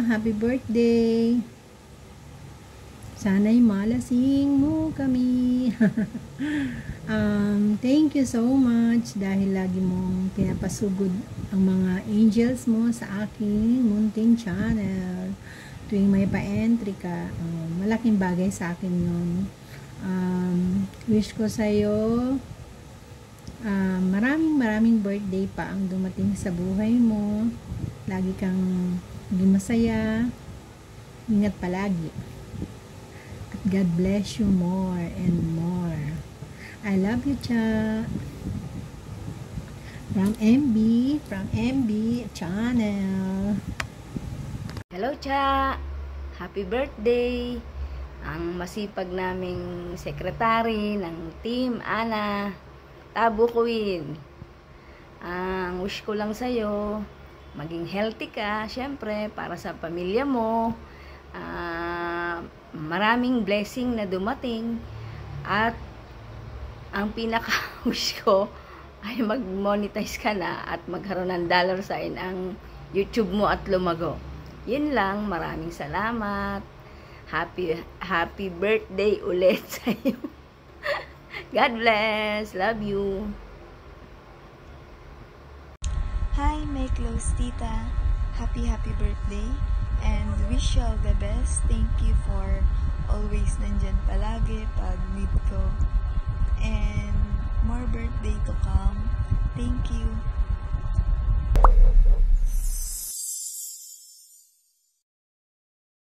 Happy birthday! Sana'y malasing mo kami. Thank you so much dahil lagi mong pinapasugod ang mga angels mo sa aking munting channel. Tuwing may pa-entry ka, malaking bagay sa akin yun. Wish ko sa'yo maraming birthday pa ang dumating sa buhay mo. Lagi kang maging masaya. Ingat palagi. At God bless you more and more. I love you, Cha. From MB channel. Hello, Cha. Happy birthday. Ang masipag naming sekretary ng Team Ana Tabo Queen. Ang wish ko lang sa'yo, maging healthy ka, syempre, para sa pamilya mo. Maraming blessing na dumating. At ang pinaka-wish ko ay mag-monetize ka na at magkaroon ng dollar sign ang YouTube mo at lumago. Yun lang, maraming salamat. Happy birthday ulit sa'yo. God bless. Love you. Hi, my close tita. Happy birthday. And wish you all the best. Thank you for always nandyan palagi pag need ko. And more birthday to come. Thank you.